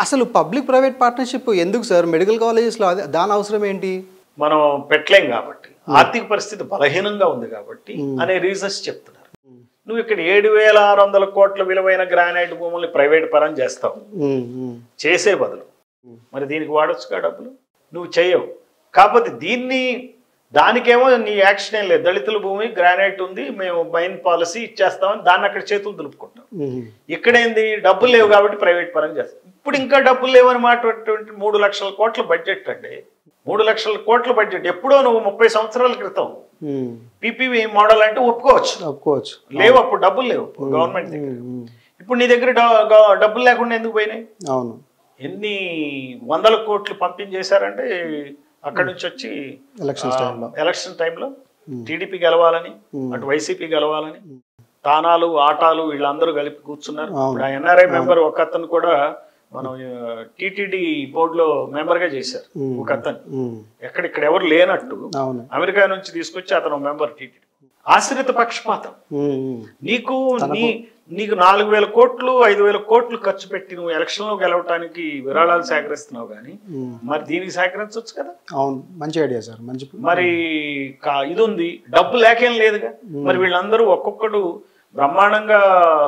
అసలు public private partnership ఎందుకు sir? Medical కాలేజెస్లో దాని అవసరం ఏంటి? మనం పెట్టలేం కాబట్టి, ఆర్థిక పరిస్థితి బలహీనంగా ఉంది కాబట్టి అనే రీజన్స్ చెప్తున్నారు. నువ్వు ఇక్కడ 7,600 కోట్ల విలువైన గ్రానైట్ భూముల్ని ప్రైవేట్ పరం చేస్తావు చేసే బదులు, మరి దీనికి వాడొచ్చుగా డబ్బులు, నువ్వు చేయవు. కాకపోతే దానికేమో నీ యాక్షన్ ఏం లేదు. దళితుల భూమి గ్రానైట్ ఉంది, మేము మైన్ పాలసీ ఇచ్చేస్తామని దాన్ని అక్కడ చేతులు దులుపుకుంటాం. ఇక్కడేంది డబ్బులు లేవు కాబట్టి ప్రైవేట్ పరం చేస్తాం. ఇప్పుడు ఇంకా డబ్బులు లేవని మాట్లాడేటువంటి 3 లక్షల కోట్ల బడ్జెట్ అండి. 3 లక్షల కోట్ల బడ్జెట్ ఎప్పుడో నువ్వు 30 సంవత్సరాల క్రితం పీపీపీ మోడల్ అంటే ఒప్పుకోవచ్చు. లేవు, అప్పుడు డబ్బులు లేవు గవర్నమెంట్ దగ్గర. ఇప్పుడు నీ దగ్గర డబ్బులు లేకుండా ఎందుకు పోయినాయి? అవును, ఎన్ని వందల కోట్లు పంపించేశారంటే అక్కడి నుంచి వచ్చి ఎలక్షన్ టైంలో టీడీపీ గెలవాలని, అటు వైసీపీ గెలవాలని తానాలు ఆటాలు వీళ్ళందరూ కలిపి కూర్చున్నారు. ఇప్పుడు ఆ ఎన్ఆర్ఐ మెంబర్ ఒక అతను కూడా మనం టీటీడీ బోర్డులో మెంబర్ గా చేశారు. ఒక అతను ఇక్కడ ఎవరు లేనట్టు అమెరికా నుంచి తీసుకొచ్చి అతను మెంబర్ టీటీడీ. ఆశ్రిత పక్షపాతం. నీకు 4,000 కోట్లు 5,000 కోట్లు ఖర్చు పెట్టి నువ్వు ఎలక్షన్ లో గెలవటానికి విరాళాలు సేకరిస్తున్నావు కానీ మరి దీనికి సేకరించవచ్చు కదా. అవును, మంచి ఐడియా సార్. మంచి మరి ఇది ఉంది, డబ్బు లేకేం లేదుగా. మరి వీళ్ళందరూ ఒక్కొక్కడు బ్రహ్మాండంగా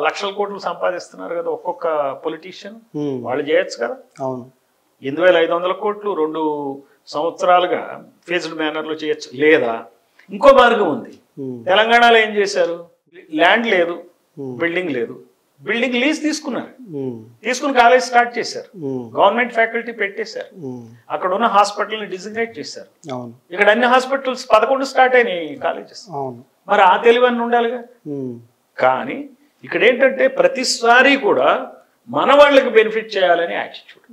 లక్షల కోట్లు సంపాదిస్తున్నారు కదా ఒక్కొక్క పొలిటీషియన్. వాళ్ళు చేయొచ్చు కదా. అవును, 8,500 కోట్లు 2 సంవత్సరాలుగా ఫేజ్డ్ మేనర్ లో చేయొచ్చు. లేదా ఇంకో మార్గం ఉంది. తెలంగాణలో ఏం చేశారు? ల్యాండ్ లేదు, బిల్డింగ్ లేదు, బిల్డింగ్ లీజ్ తీసుకున్నారు. తీసుకుని కాలేజ్ స్టార్ట్ చేశారు, గవర్నమెంట్ ఫ్యాకల్టీ పెట్టేశారు, అక్కడ ఉన్న హాస్పిటల్ ని డిజిగ్నేట్ చేశారు. ఇక్కడ అన్ని హాస్పిటల్స్ 11 స్టార్ట్ అయినాయి కాలేజెస్. మరి ఆ తెలివన్నీ ఉండాలిగా. కానీ ఇక్కడ ఏంటంటే ప్రతిసారి కూడా మన వాళ్ళకి బెనిఫిట్ చేయాలని యాటిట్యూడ్.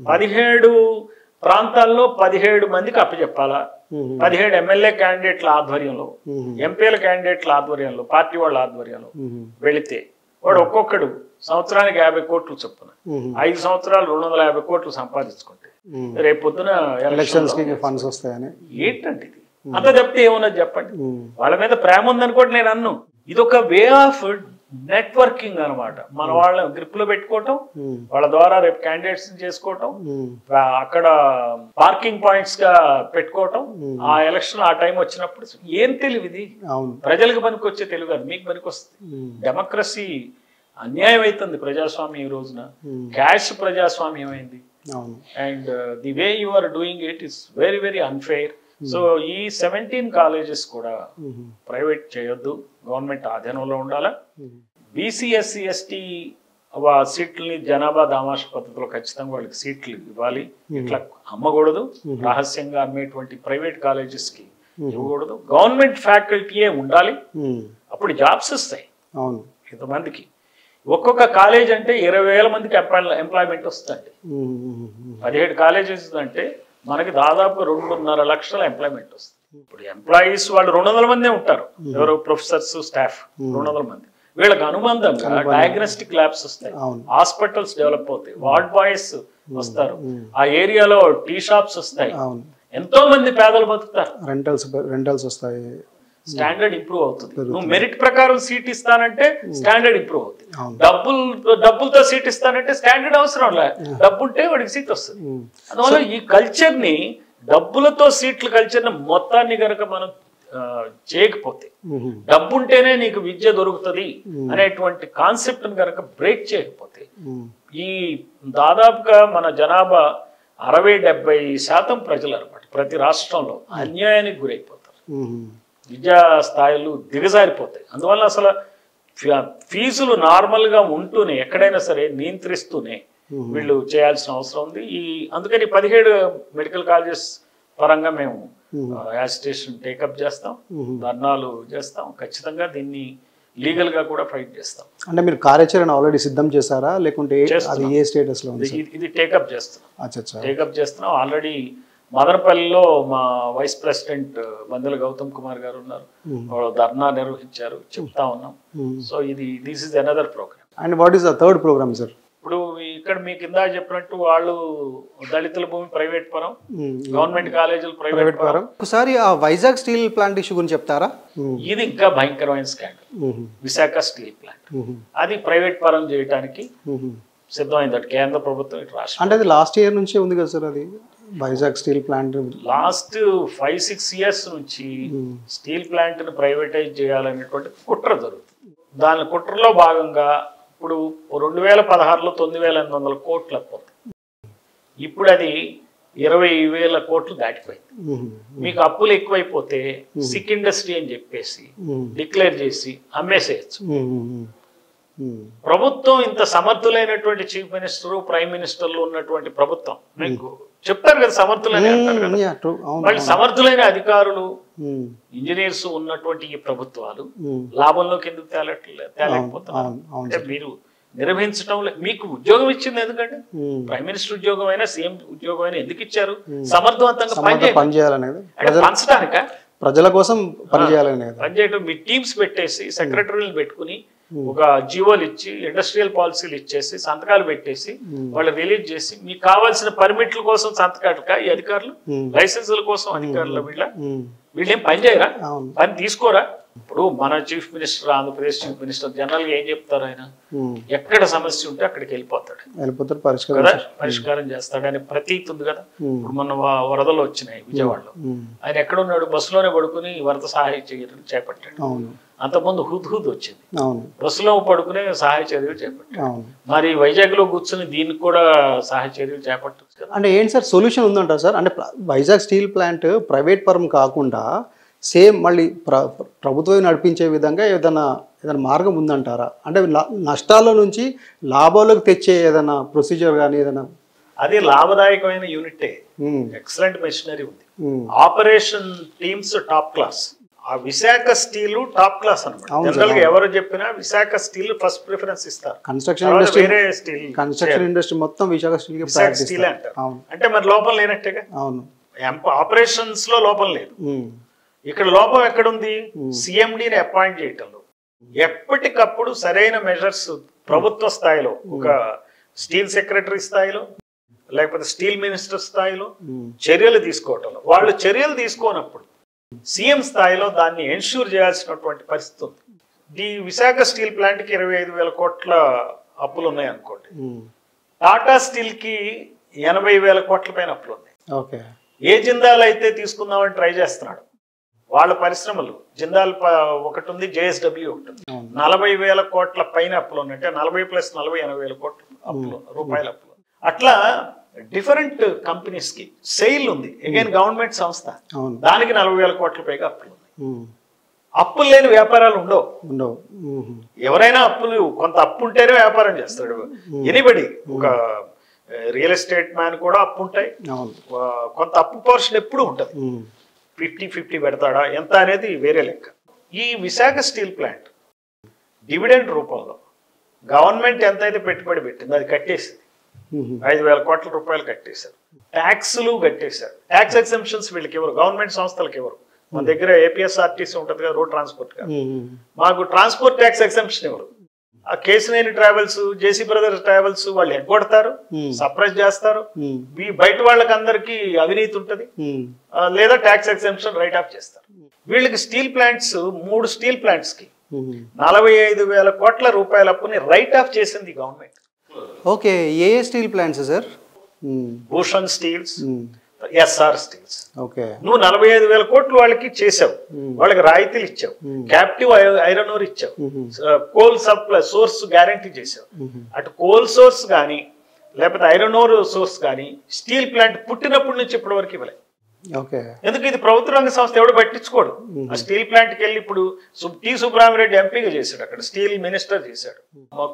17 ప్రాంతాల్లో 17 మందికి అప్పచెప్పాలా, 17 ఎమ్మెల్యే క్యాండిడేట్ల ఆధ్వర్యంలో, ఎంపీల క్యాండిడేట్ల ఆధ్వర్యంలో, పార్టీ వాళ్ళ ఆధ్వర్యంలో వెళితే వాడు ఒక్కొక్కడు సంవత్సరానికి 50 కోట్లు చొప్పున 5 సంవత్సరాలు 250 కోట్లు సంపాదించుకుంటే రేపు పొద్దున ఎలక్షన్స్ ఫండ్స్ వస్తాయని ఏంటంటే ఇది అంత చెప్తే ఏమన్నది చెప్పండి. వాళ్ళ మీద ప్రేమ ఉందనుకోండి నేను అన్ను. ఇది ఒక వే ఆఫ్ నెట్వర్కింగ్ అనమాట. మన వాళ్ళని గ్రిప్ లో పెట్టుకోవటం, వాళ్ళ ద్వారా రేపు క్యాండిడేట్స్ చేసుకోవటం, అక్కడ పార్కింగ్ పాయింట్స్ గా పెట్టుకోవటం. ఆ ఎలక్షన్ ఆ టైం వచ్చినప్పుడు ఏం తెలివి ఇది? ప్రజలకు పనికి వచ్చే తెలివి కాదు, మీకు పనికి వస్తుంది. డెమోక్రసీ అన్యాయం అవుతుంది ప్రజాస్వామ్యం ఈ రోజున. క్యాష్ ప్రజాస్వామ్యం అయింది. And the way you are doing it is very very unfair. So ఈ 17 కాలేజెస్ కూడా ప్రైవేట్ చేయొద్దు, గవర్నమెంట్ ఆధీనంలో ఉండాలా. బీసీ ఎస్సీ ఎస్టీ సీట్లని జనాభా దామాష పద్ధతిలో ఖచ్చితంగా వాళ్ళకి సీట్లు ఇవ్వాలి. ఇట్లా అమ్మకూడదు, రహస్యంగా అమ్మేటువంటి ప్రైవేట్ కాలేజెస్ కి ఇవ్వకూడదు. గవర్నమెంట్ ఫ్యాకల్టీయే ఉండాలి, అప్పుడు జాబ్స్ వస్తాయి. ఇంతమందికి ఒక్కొక్క కాలేజ్ అంటే 20,000 మందికి ఎంప్లాయ్మెంట్ వస్తుంది. 17 కాలేజెస్ అంటే మనకి దాదాపు 2.5 లక్షల ఎంప్లాయ్మెంట్ వస్తుంది. ఇప్పుడు ఎంప్లాయీస్ వాళ్ళు 200 మందే ఉంటారు, ఎవరో ప్రొఫెసర్స్ స్టాఫ్ 200 మంది. వీళ్ళకి అనుబంధంగా డయాగ్నోస్టిక్ ల్యాబ్స్ వస్తాయి, హాస్పిటల్స్ డెవలప్ అవుతాయి, వార్డ్ బాయ్స్ వస్తారు, ఆ ఏరియాలో టీ షాప్స్ వస్తాయి, ఎంతో మంది పేదలు బతుకుతారు, రెంటల్స్ వస్తాయి, స్టాండర్డ్ ఇంప్రూవ్ అవుతుంది. నువ్వు మెరిట్ ప్రకారం సీట్ ఇస్తానంటే స్టాండర్డ్ ఇంప్రూవ్ అవుతుంది. డబ్బులతో సీట్ ఇస్తానంటే స్టాండర్డ్ అవసరం లే, డబ్బు ఉంటే వాడికి సీట్ వస్తుంది. అందువల్ల ఈ కల్చర్ ని, డబ్బులతో సీట్ల కల్చర్ ని మొత్తాన్ని గనక మనం చేయకపోతే, డబ్బు ఉంటేనే నీకు విద్య దొరుకుతుంది అనేటువంటి కాన్సెప్ట్ ని గనక బ్రేక్ చేయకపోతే, ఈ దాదాపుగా మన జనాభా 60-70% ప్రజలు అనమాట ప్రతి రాష్ట్రంలో అన్యాయానికి గురైపోతారు, విద్యా స్థాయిలు దిగజారిపోతాయి. అందువల్ల అసలు ఫీజులు నార్మల్ గా ఉంటూనే ఎక్కడైనా సరే నియంత్రిస్తూనే వీళ్ళు చేయాల్సిన అవసరం ఉంది. అందుకని 17 మెడికల్ కాలేజెస్ పరంగా మేము యాజిటేషన్ టేకప్ చేస్తాం, ధర్నాలు చేస్తాం, ఖచ్చితంగా దీన్ని లీగల్ గా కూడా ఫైట్ చేస్తాం. అంటే మీరు కార్యాచరణ ఆల్రెడీ సిద్ధం చేశారా, లేకుంటే ఏ స్టేటస్ లో? ఇది టేకప్ చేస్తున్నాం. ఆల్రెడీ మదనపల్లిలో మా వైస్ ప్రెసిడెంట్ బందెల గౌతమ్ కుమార్ గారు ఉన్నారు, వాళ్ళు ధర్నా నిర్వహించారు, చెప్తా ఉన్నాం. So this is another programme. And what is the third programme sir? ఇప్పుడు ఇక్కడ మీ కింద చెప్పినట్టు వాళ్ళు దళితుల భూమి ప్రైవేట్ పరం, గవర్నమెంట్ కాలేజీలు ప్రైవేట్ పరం. ఒకసారి ఆ వైజాగ్ స్టీల్ ప్లాంట్ ఇష్యూ గురించి చెప్తారా? ఇది ఇంకా భయంకరమైన స్కాండల్. విశాఖ స్టీల్ ప్లాంట్ అది ప్రైవేట్ పరం చేయడానికి సిద్ధమైందట కేంద్ర ప్రభుత్వం ఇటు రాష్ట్రం. అంటే అది లాస్ట్ ఇయర్ నుంచే ఉంది కదా సార్, అది Vizag steel plant last 5-6 years నుంచి స్టీల్ ప్లాంట్ ని ప్రైవేటైజ్ చేయాలనేటువంటి కుట్ర జరుగుతుంది. దాని కుట్రలో భాగంగా ఇప్పుడు 2016లో 9,800 కోట్లు అప్పు, ఇప్పుడు అది 20,000 కోట్లు దాటిపోయింది. మీకు అప్పులు ఎక్కువైపోతే సిక్ ఇండస్ట్రీ అని చెప్పేసి డిక్లేర్ చేసి అమ్మేసేయచ్చు. ప్రభుత్వం ఇంత సమర్థులైనటువంటి చీఫ్ మినిస్టర్ ప్రైమ్ మినిస్టర్లు ఉన్నటువంటి ప్రభుత్వం, మీకు చెప్తారు కదా సమర్థులనే అంటారు కదా, వాళ్ళు సమర్థులైన అధికారులు ఇంజనీర్స్ ఉన్నటువంటి ఈ ప్రభుత్వాలు లాభంలోకి ఎందుకు తేలేకపోతున్నారు? అంటే మీరు నిర్వహించడం మీకు ఉద్యోగం ఇచ్చింది ఎందుకంటే ప్రైమ్ మినిస్టర్ ఉద్యోగం అయినా సీఎం ఉద్యోగం అయినా ఎందుకు ఇచ్చారు? సమర్థవంతంగా పనిచేయాలనేది, పంచడానిక ప్రజల కోసం పనిచేయడం. మీ టీమ్స్ పెట్టేసి సెక్రటరీలు పెట్టుకుని ఒక జీవోలు ఇచ్చి ఇండస్ట్రియల్ పాలసీలు ఇచ్చేసి సంతకాలు పెట్టేసి వాళ్ళు రిలీజ్ చేసి మీకు కావాల్సిన పర్మిట్ల కోసం సంతకాలుగా ఈ అధికారులు, లైసెన్సుల కోసం అధికారులు వీళ్ళేం పని చేయరా? పని తీసుకోరా? ఇప్పుడు మన chief minister, Andhra Pradesh chief minister general గా ఏం చెప్తారు, ఆయన ఎక్కడ సమస్య ఉంటే అక్కడికి వెళ్ళిపోతాడు కదా, పరిష్కారం చేస్తాడు అనే ప్రతీతి ఉంది కదా. ఇప్పుడు మన వరదలు వచ్చినాయి విజయవాడలో, ఆయన ఎక్కడున్నాడు? బస్సులోనే పడుకుని వరద సహాయ చర్యలు చేపట్టాడు. అంతకుముందు హుద్ వచ్చింది, బస్సులో పడుకునే సహాయ చర్యలు చేపట్టాడు. మరి వైజాగ్ లో కూర్చుని దీనికి కూడా సహాయ చర్యలు చేపట్టచ్చు కదా. అంటే ఏంటి సార్ సొల్యూషన్ ఉందంటారు సార్? అంటే వైజాగ్ స్టీల్ ప్లాంట్ ప్రైవేట్ పరం కాకుండా సేమ్ మళ్ళీ ప్రభుత్వం నడిపించే విధంగా ఏదైనా మార్గం ఉందంటారా? అంటే నష్టాల నుంచి లాభాలకు తెచ్చే ఏదైనా ప్రొసీజర్ కానీ ఏదైనా? అది లాభదాయకమైన యూనిటే, ఎక్సలెంట్ మెషినరీ ఉంది, ఆపరేషన్ టీమ్స్ టాప్ క్లాస్. ఆ విశాఖ స్టీల్ టాప్ క్లాస్ అన్నమాట. జనరల్ గా ఎవరు చెప్పినా విశాఖ స్టీల్ ఫస్ట్ ప్రిఫరెన్స్ ఇస్తారు. కన్స్ట్రక్షన్ ఇండస్ట్రీ మొత్తం విశాఖ స్టీల్ అంటారు. అంటే మరి లోపం లేనట్టేగా. అవును, ఆపరేషన్స్ లో లోపం లేదు. ఇక్కడ లోపం ఎక్కడుంది? సిఎండిని అపాయింట్ చేయటంలో. ఎప్పటికప్పుడు సరైన మెజర్స్ ప్రభుత్వ స్థాయిలో, ఒక స్టీల్ సెక్రటరీ స్థాయిలో లేకపోతే స్టీల్ మినిస్టర్ స్థాయిలో చర్యలు తీసుకోవటంలో, వాళ్ళు చర్యలు తీసుకోనప్పుడు సీఎం స్థాయిలో దాన్ని ఎన్ష్యూర్ చేయాల్సినటువంటి పరిస్థితి ఉంది. ఈ విశాఖ స్టీల్ ప్లాంట్ కి 25,000 కోట్ల అప్పులు ఉన్నాయి అనుకోండి. టాటా స్టీల్ కి 80,000 కోట్ల పైన అప్పులు ఉన్నాయి. ఏ జిందాల్ అయితే తీసుకుందామని ట్రై చేస్తున్నాడు, వాళ్ళ పరిశ్రమలు జిందాల్ ఒకటి ఉంది, జేఎస్డబ్ల్యూ ఒకటి ఉంది, 40,000 కోట్ల పైన అప్పులు ఉన్నాయి. అంటే 40 + 40 80,000 కోట్ల అప్పులు, రూపాయల అప్పులు. అట్లా డిఫరెంట్ కంపెనీస్ కి సెయిల్ ఉంది, అగైన్ గవర్నమెంట్ సంస్థ, దానికి 40,000 కోట్ల పైగా అప్పులు ఉన్నాయి. అప్పులు లేని వ్యాపారాలు ఉండవు. ఎవరైనా అప్పులు, కొంత అప్పు ఉంటేనే వ్యాపారం చేస్తాడు. ఎనీబడి, ఒక రియల్ ఎస్టేట్ మ్యాన్ కూడా అప్పు ఉంటాయి, కొంత అప్పు పోర్షన్ ఎప్పుడు ఉంటుంది. 50-50 పెడతాడా ఎంత అనేది వేరే లెక్క. ఈ విశాఖ స్టీల్ ప్లాంట్ డివిడెండ్ రూపంలో గవర్నమెంట్ ఎంతైతే పెట్టుబడి పెట్టింది అది కట్టేసింది. 5,000 కోట్ల రూపాయలు కట్టేశారు. ట్యాక్స్లు కట్టేశారు. ట్యాక్స్ ఎగ్జంప్షన్స్ వీళ్ళకి ఎవరు? గవర్నమెంట్ సంస్థలకు ఎవరు? మన దగ్గర ఏపీఎస్ఆర్టీసీ ఉంటుంది కదా, రోడ్ ట్రాన్స్పోర్ట్ గా, మాకు ట్రాన్స్పోర్ట్ ట్యాక్స్ ఎగ్జంప్షన్ ఎవరు? ఆ Kesineni travels, JC brothers travels వాళ్ళు ఎగ్గొడతారు, సప్రెస్ చేస్తారు. బయట వాళ్ళకి అందరికి అవినీతి ఉంటది, లేదా ట్యాక్స్ ఎగ్జంప్షన్ రైట్ ఆఫ్ చేస్తారు. వీళ్ళకి స్టీల్ ప్లాంట్స్, 3 స్టీల్ ప్లాంట్స్ కి 45,000 కోట్ల రూపాయల అప్పుని రైట్ ఆఫ్ చేసింది గవర్నమెంట్. ఓకే, ఏ steel plants sir? Bhushan steels, SR steels. Okay, నువ్వు 45,000 కోట్లు వాళ్ళకి చేసావు, వాళ్ళకి రాయితీలు ఇచ్చావు, క్యాప్టివ్ ఐరన్ ఓర్ ఇచ్చావు, కోల్ సప్లై సోర్స్ గ్యారంటీ చేసావు. అటు కోల్ సోర్స్ కానీ లేకపోతే ఐరన్ ఓర్ సోర్స్ కానీ స్టీల్ ప్లాంట్ పుట్టినప్పటి నుంచి ఇప్పటి వరకు ఇవ్వలేదు. ఎందుకు? ఇది ప్రభుత్వ రంగ సంస్థ, ఎవడు పట్టించుకోడు. ఆ స్టీల్ ప్లాంట్ కి వెళ్ళి ఇప్పుడు టి సుబ్రహ్మరెడ్డి ఎంపీగా చేశాడు, అక్కడ స్టీల్ మినిస్టర్ చేశాడు.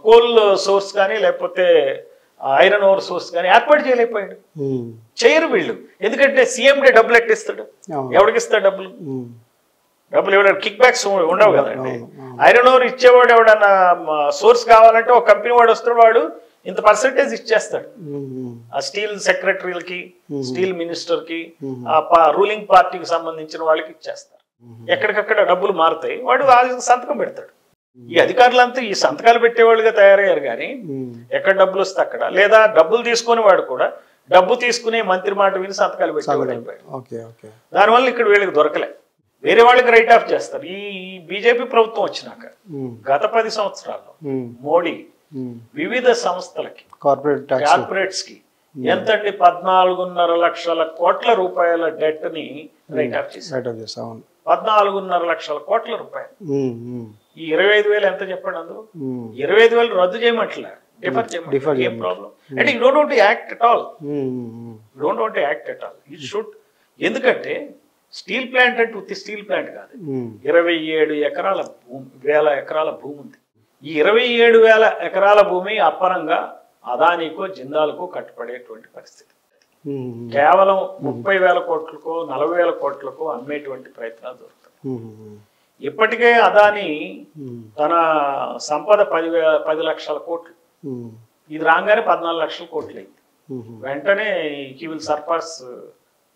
కోల్ సోర్స్ కానీ లేకపోతే ఐరన్ ఓర్ సోర్స్ కానీ ఏర్పాటు చేయలేకపోయాడు. చేయరు వీళ్ళు. ఎందుకంటే సీఎండే డబ్బులు ఎట్టిస్తాడు? ఎవరికి ఇస్తాడు డబ్బులు? ఎవరైనా కిక్ బ్యాక్స్ ఉండవు కదండి. ఐరన్ ఓర్ ఇచ్చేవాడు ఎవడన్నా సోర్స్ కావాలంటే ఒక కంపెనీ వాడు వస్తాడు, వాడు ఇంత పర్సెంటేజ్ ఇచ్చేస్తాడు ఆ స్టీల్ సెక్రటరీలకి, స్టీల్ మినిస్టర్ కి, రూలింగ్ పార్టీకి సంబంధించిన వాళ్ళకి ఇచ్చేస్తారు. ఎక్కడికక్కడ డబ్బులు మారుతాయి, వాడు సంతకం పెడతాడు. ఈ అధికారులంతా ఈ సంతకాలు పెట్టేవాళ్ళుగా తయారయ్యారు కానీ ఎక్కడ డబ్బులు వస్తే అక్కడ, లేదా డబ్బులు తీసుకుని వాడు కూడా డబ్బు తీసుకునే మంత్రి మాట విని సంతకాలు పెట్టేవాడు అయిపోయాడు. దానివల్ల ఇక్కడ వీళ్ళకి దొరకలే, వేరే వాళ్ళకి రైట్ ఆఫ్ చేస్తారు. ఈ బీజేపీ ప్రభుత్వం వచ్చినాక గత 10 సంవత్సరాల్లో మోడీ వివిధ సంస్థలకి కార్పొరేట్స్ కి ఎంతండి 14.5 లక్షల కోట్ల రూపాయల డెట్ ని రైట్ ఆఫ్ చేశారు. 14.5 లక్షల కోట్ల రూపాయలు. ఈ 25,000 ఎంత చెప్పండి అందులో? 25,000 రద్దు చేయమంటలే, డిఫర్ చేయమంటారు. ఏం ప్రాబ్లం అంటే you don't want to act at all. You should. ఎందుకంటే స్టీల్ ప్లాంట్ అంటే ఉత్తి స్టీల్ ప్లాంట్ కాదు. 27 ఎకరాల భూమి, 1000 ఎకరాల భూమి ఉంది. ఈ 27,000 ఎకరాల భూమి అప్పనంగా అదానికో జిందాల్కో కట్టుబడేటువంటి పరిస్థితి. కేవలం 30,000 కోట్లకో 40,000 కోట్లకో అమ్మేటువంటి ప్రయత్నాలు జరుగుతాయి. ఇప్పటికే అదాని తన సంపద 10 లక్షల కోట్లు, ఇది రాగానే 14 లక్షల కోట్లు అయింది. వెంటనే హీ విల్ సర్పాస్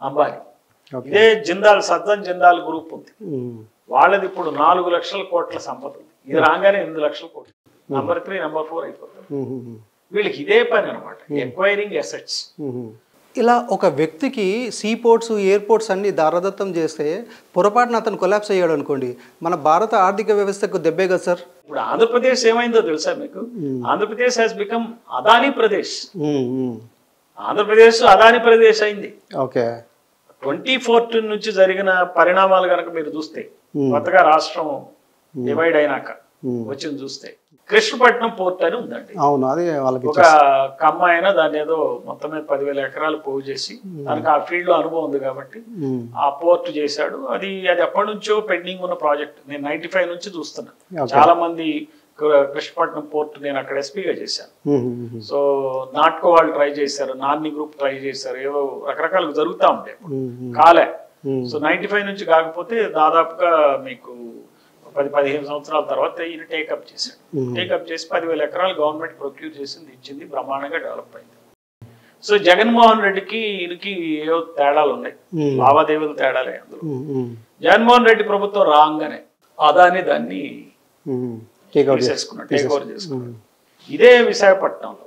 అంబానీ. ఇదే జిందాల్, సజ్జన్ జిందాల్ గ్రూప్ ఉంది, వాళ్ళది ఇప్పుడు 4 లక్షల కోట్ల సంపద ఉంది. ఇది రాగానే 8 లక్షల కోట్లు. నంబర్ 3, నంబర్ 4 అయిపోతుంది. వీళ్ళకి ఇదే పని అనమాట, ఎక్వైరింగ్ అసెట్స్. ఇలా ఒక వ్యక్తికి సీ పోర్ట్స్, ఎయిర్పోర్ట్స్ అన్ని దారదత్తం చేస్తే పొరపాటున అతను కొలాప్స్ అయ్యాడు అనుకోండి, మన భారత ఆర్థిక వ్యవస్థకు దెబ్బే కదా సార్. ఇప్పుడు ఆంధ్రప్రదేశ్ ఏమైందో తెలుసా మీకు? Andhra Pradesh has become Adani Pradesh. ఆంధ్రప్రదేశ్ అదానీ ప్రదేశ్ అయింది. ఓకే. 2014 నుంచి జరిగిన పరిణామాలు కనుక మీరు చూస్తే, కొత్తగా రాష్ట్రం డివైడ్ అయినాక వచ్చింది చూస్తే, కృష్ణపట్నం పోర్ట్ అని ఉందండి. అవును, అది వాళ్ళకి ఒక కమ్మాయన దాన్ని ఏదో మొత్తం 10,000 ఎకరాలు పోగు చేసి, తనకు ఆ ఫీల్డ్ లో అనుభవం ఉంది కాబట్టి ఆ పోర్ట్ చేశాడు. అది ఎప్పటి నుంచో పెండింగ్ ఉన్న ప్రాజెక్ట్. నేను 95 నుంచి చూస్తున్నా. చాలా మంది కృష్ణపట్నం పోర్ట్, నేను అక్కడ ఎస్పీగా చేశాను. సో నాట్కో వాళ్ళు ట్రై చేశారు, నాన్ని గ్రూప్ ట్రై చేశారు, ఏవో రకరకాలుగా జరుగుతూ ఉంటాయి, కాలే. సో 95 నుంచి కాకపోతే దాదాపుగా మీకు 10-15 సంవత్సరాల తర్వాత ఈయన టేకప్ చేశాడు. టేకప్ చేసి 10,000 ఎకరాలు గవర్నమెంట్ ప్రొక్యూర్ చేసింది, ఇచ్చింది, బ్రహ్మాండంగా డెవలప్ అయింది. సో జగన్మోహన్ రెడ్డికి ఈయనకి ఏవో తేడాలు ఉన్నాయి, లావాదేవీలు తేడాలే అందులో. జగన్మోహన్ రెడ్డి ప్రభుత్వం రాగానే అదాని దాన్ని టేక్ ఓవర్ చేసుకున్నాడు. ఇదే విశాఖపట్నంలో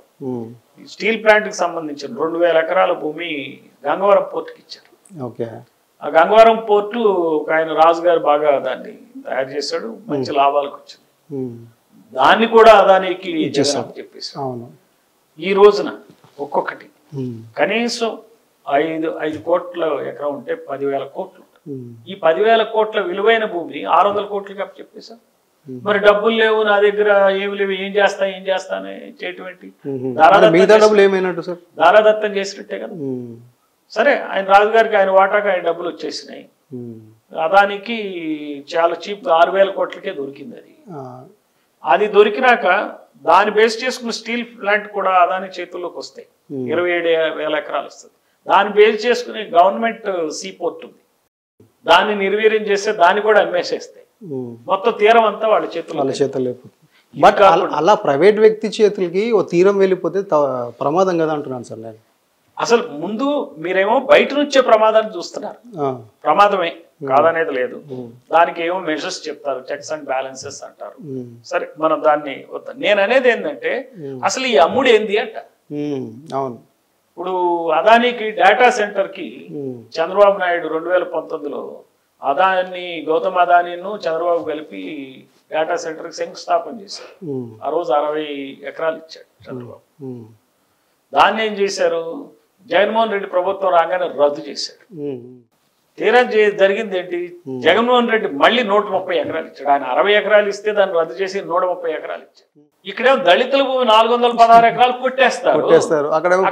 స్టీల్ ప్లాంట్ కి సంబంధించిన 2,000 ఎకరాల భూమి గంగవరం పోర్టుకి ఇచ్చారు. ఆ గంగవరం పోర్టు ఆయన రాజు గారు బాగా దాన్ని తయారు చేశాడు, మంచి లాభాలకు వచ్చింది. దాన్ని కూడా అదానికి చెప్పేసి ఈ రోజున ఒక్కొక్కటి కనీసం 5 కోట్ల ఎకరం ఉంటే 10,000 కోట్లు. ఈ 10,000 కోట్ల విలువైన భూమిని 600 కోట్లకి అప్పు చెప్పేశారు. మరి డబ్బులు లేవు నా దగ్గర, ఏమి లేవు, ఏం చేస్తానే చేయటువంటి దారాదత్తం చేసినట్టే కదా. సరే, ఆయన రాజుగారికి ఆయన వాటాకి ఆయన డబ్బులు వచ్చేసినాయి. అదానికి చాలా చీప్ 6,000 కోట్లకే దొరికింది. అది దొరికినాక దాన్ని బేస్ చేసుకున్న స్టీల్ ప్లాంట్ కూడా అదాని చేతుల్లోకి వస్తాయి. 27,000 ఎకరాలు వస్తుంది. దాన్ని బేస్ చేసుకుని గవర్నమెంట్ సీ పోర్ట్ ఉంది, దాన్ని నిర్వీర్యం చేస్తే దాన్ని కూడా అమ్మేసేస్తాయి. మొత్తం తీరం అంతా వాళ్ళ చేతుల్లో. బట్ అలా ప్రైవేట్ వ్యక్తి చేతులకి ఓ తీరం వెళ్ళిపోతే ప్రమాదం కదా అంటున్నాను సార్ నేను. అసలు ముందు మీరేమో బయట నుంచే ప్రమాదాన్ని చూస్తున్నారు. ప్రమాదమే కాదనేది లేదు. దానికి ఏమో మెజర్స్ చెప్తారు, చెక్స్ అండ్ బ్యాలెన్సెస్ అంటారు. సరే, మనం దాన్ని వద్దాం. నేను అనేది ఏంటంటే అసలు ఈ అమ్ముడు ఏంది అంట. అవును, ఇప్పుడు అదానికి డేటా సెంటర్ కి చంద్రబాబు నాయుడు 2019లో అదాని, గౌతమ్ అదానీను చంద్రబాబు కలిపి డేటా సెంటర్ కి శంకుస్థాపన చేశారు. ఆ రోజు 60 ఎకరాలు ఇచ్చాడు చంద్రబాబు. దాన్ని ఏం చేశారు, జగన్మోహన్ రెడ్డి ప్రభుత్వం రాగానే రద్దు చేశాడు. తీరా జరిగింది ఏంటి, జగన్మోహన్ రెడ్డి మళ్ళీ 130 ఎకరాలు ఇచ్చాడు. ఆయన 60 ఎకరాలు ఇస్తే దాన్ని రద్దు చేసి 130 ఎకరాలు ఇచ్చాడు. ఇక్కడేమో దళితుల భూమి 416 ఎకరాలు కొట్టేస్తారు.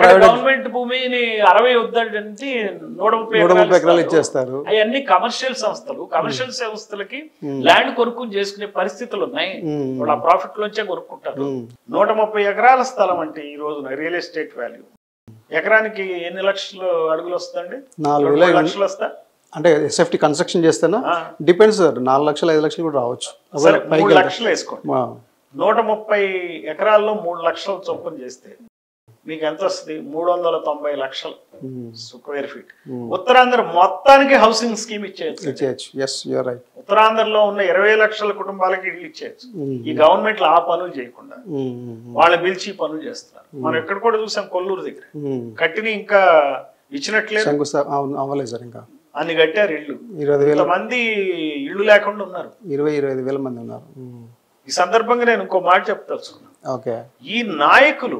గవర్నమెంట్ భూమిని 60 వద్దంటే 130 ఎకరాలు ఇచ్చేస్తారు. అవన్నీ కమర్షియల్ సంస్థలు. కమర్షియల్ సంస్థలకి ల్యాండ్ కొనుక్కుని చేసుకునే పరిస్థితులు ఉన్నాయి. వాళ్ళు ఆ ప్రాఫిట్ లోంచే కొనుక్కుంటారు. 130 ఎకరాల స్థలం అంటే ఈ రోజున రియల్ ఎస్టేట్ వాల్యూ ఎకరానికి ఎన్ని లక్షలు అడుగులు వస్తుందండి? 4 లక్షలు వస్తా. అంటే ఎస్ఎఫ్టీ కన్స్ట్రక్షన్ చేస్తేనా డిపెండ్స్ సార్. 4 లక్షలు 5 లక్షలు కూడా రావచ్చు. 3 లక్షలు వేసుకోండి. 130 ఎకరాల్లో 3 లక్షల చొప్పున చేస్తే మీకు ఎంత వస్తుంది? 390 లక్షలు స్క్వేర్ ఫీట్. ఉత్తరాంధ్ర మొత్తానికి హౌసింగ్ స్కీమ్ ఇచ్చేయచ్చు. ఉత్తరాంధ్రలో ఉన్న 20 లక్షల కుటుంబాలకి ఇల్లు ఇచ్చేయచ్చు. ఈ గవర్నమెంట్ ఆ పనులు చేయకుండా వాళ్ళ పిలిచి పనులు చేస్తున్నారు. మనం ఎక్కడ కూడా చూసాం, కొల్లూరు దగ్గర కట్టిన ఇంకా ఇచ్చినట్లే ఇంకా అన్ని కట్టారు ఇళ్ళు. 20,000 మంది ఇళ్ళు లేకుండా ఉన్నారు. 25,000 మంది ఉన్నారు. ఈ సందర్భంగా నేను ఇంకో మాట చెప్పదలుచుకున్నాను. ఓకే. ఈ నాయకులు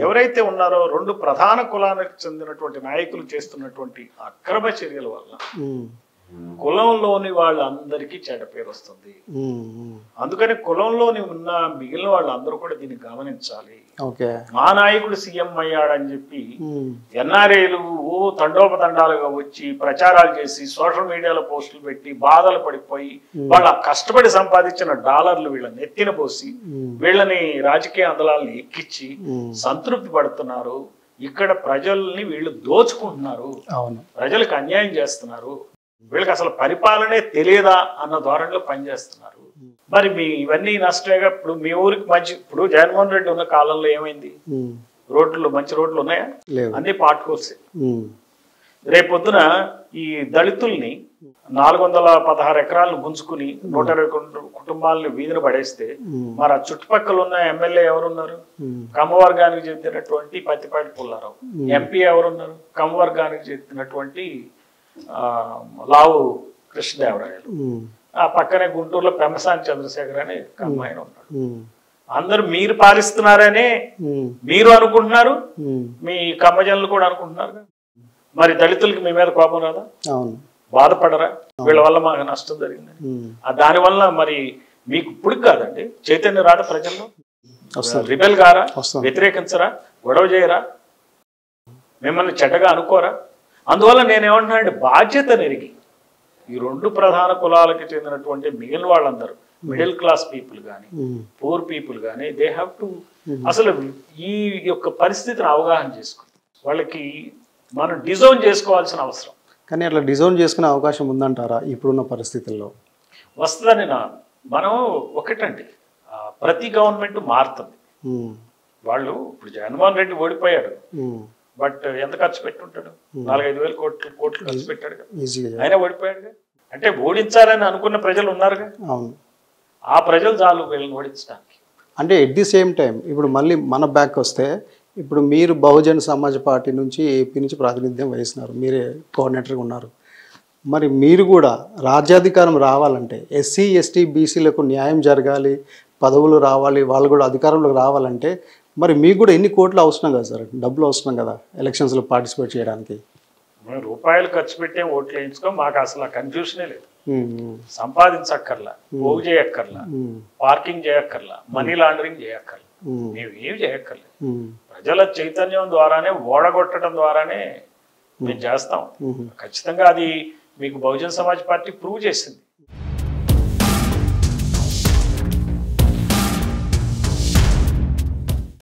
ఎవరైతే ఉన్నారో రెండు ప్రధాన కులానికి చెందినటువంటి నాయకులు చేస్తున్నటువంటి అక్రమ చర్యల వల్ల కులంలోని వాళ్ళందరికీ చెడ్డ పేరు వస్తుంది. అందుకని కులంలోని ఉన్న మిగిలిన వాళ్ళందరూ కూడా దీన్ని గమనించాలి. మా నాయకుడు సీఎం అయ్యాడని చెప్పి ఎన్ఆర్ఐలు తండోపతండాలుగా వచ్చి ప్రచారాలు చేసి సోషల్ మీడియాలో పోస్టులు పెట్టి బాధలు పడిపోయి వాళ్ళ కష్టపడి సంపాదించిన డాలర్లు వీళ్ళని ఎత్తిన పోసి వీళ్ళని రాజకీయ అందలాలను ఎక్కించి సంతృప్తి పడుతున్నారు. ఇక్కడ ప్రజల్ని వీళ్ళు దోచుకుంటున్నారు, ప్రజలకు అన్యాయం చేస్తున్నారు, వీళ్ళకి అసలు పరిపాలనే తెలియదా అన్న ధోరణిలో పనిచేస్తున్నారు. మరి మీ ఇవన్నీ నష్టమేగా. ఇప్పుడు మీ ఊరికి మంచి, ఇప్పుడు జగన్మోహన్ రెడ్డి ఉన్న కాలంలో ఏమైంది? రోడ్లు మంచి రోడ్లు ఉన్నాయా? అన్ని పార్ట్ కోర్సే. రేపొద్దున ఈ దళితుల్ని 416 ఎకరాలను గుంజుకుని 120 కుటుంబాలని వీధిని పడేస్తే మరి ఆ చుట్టుపక్కల ఉన్న ఎమ్మెల్యే ఎవరున్నారు? కమ్మవర్గానికి చెందినటువంటి పత్తిపాటి పుల్లారావు. ఎంపీ ఎవరున్నారు? కమ్మవర్గానికి చెందినటువంటి లావు కృష్ణదేవరాయలు. ఆ పక్కనే గుంటూరులో పెమ్మసాని చంద్రశేఖర్ అనే అమ్మాయి ఉన్నాడు. అందరూ మీరు పాలిస్తున్నారనే మీరు అనుకుంటున్నారు, మీ కమ్మజనులు కూడా అనుకుంటున్నారు. మరి దళితులకి మీ మీద కోపం రాదా? బాధపడరా? వీళ్ళ వల్ల మాకు నష్టం జరిగిందని. దానివల్ల మరి మీకు ఇప్పుడు కాదండి చైతన్య రాట ప్రజల్లో? రిబెల్ గారా? వ్యతిరేకించరా? గొడవ చేయరా? మిమ్మల్ని చెడ్డగా అనుకోరా? అందువల్ల నేనేమంటున్నానంటే బాధ్యత నెరిగి ఈ రెండు ప్రధాన కులాలకి చెందినటువంటి మిగిలిన వాళ్ళందరూ మిడిల్ క్లాస్ పీపుల్ కానీ పూర్ పీపుల్ కానీ దే హ్యావ్ టు అసలు ఈ యొక్క పరిస్థితిని అవగాహన చేసుకుని వాళ్ళకి మనం డిజైన్ చేసుకోవాల్సిన అవసరం. కానీ అట్లా డిజైన్ చేసుకునే అవకాశం ఉందంటారా ఇప్పుడున్న పరిస్థితుల్లో? వస్తుందని మనం ఒకటండి, ప్రతి గవర్నమెంట్ మారుతుంది. వాళ్ళు ఇప్పుడు జగన్మోహన్ రెడ్డి ఓడిపోయాడు, బట్ ఎంత ఖర్చు పెట్టుంటాడు? 4-5 కోట్లు ఖర్చు పెట్టాడు కదా, ఆయన ఓడిపోయాడుగా. అంటే ఓడించాలని అనుకున్న ప్రజలు ఉన్నారుగా, ఆ ప్రజలు చాలు వీళ్ళని ఓడించడానికి. అంటే ఎట్ ది సేమ్ టైం ఇప్పుడు మళ్ళీ మన బ్యాక్ వస్తే, ఇప్పుడు మీరు బహుజన్ సమాజ్ పార్టీ నుంచి ఏపీ నుంచి ప్రాతినిధ్యం వహిస్తున్నారు, మీరే కోఆర్డినేటర్గా ఉన్నారు. మరి మీరు కూడా రాజ్యాధికారం రావాలంటే ఎస్సీ ఎస్టీ బీసీలకు న్యాయం జరగాలి, పదవులు రావాలి, వాళ్ళు కూడా అధికారంలోకి రావాలంటే మరి మీకు కూడా ఎన్ని కోట్లు అవసరం కదా సార్? డబ్బులు అవసరం కదా ఎలక్షన్స్లో పార్టిసిపేట్ చేయడానికి? రూపాయలు ఖర్చు పెట్టే ఓట్లు వేయించుకో, మాకు అసలు కన్ఫ్యూషనే లేదు. సంపాదించక్కర్లా, పోగు చేయక్కర్లా, పార్కింగ్ చేయక్కర్లా, మనీ లాండరింగ్ చేయక్కర్లా, మేము ఏమి చేయక్కర్లేదు. ప్రజల చైతన్యం ద్వారానే, ఓడగొట్టడం ద్వారానే మేము చేస్తాం. ఖచ్చితంగా అది మీకు బహుజన్ సమాజ్ పార్టీ ప్రూవ్ చేసింది.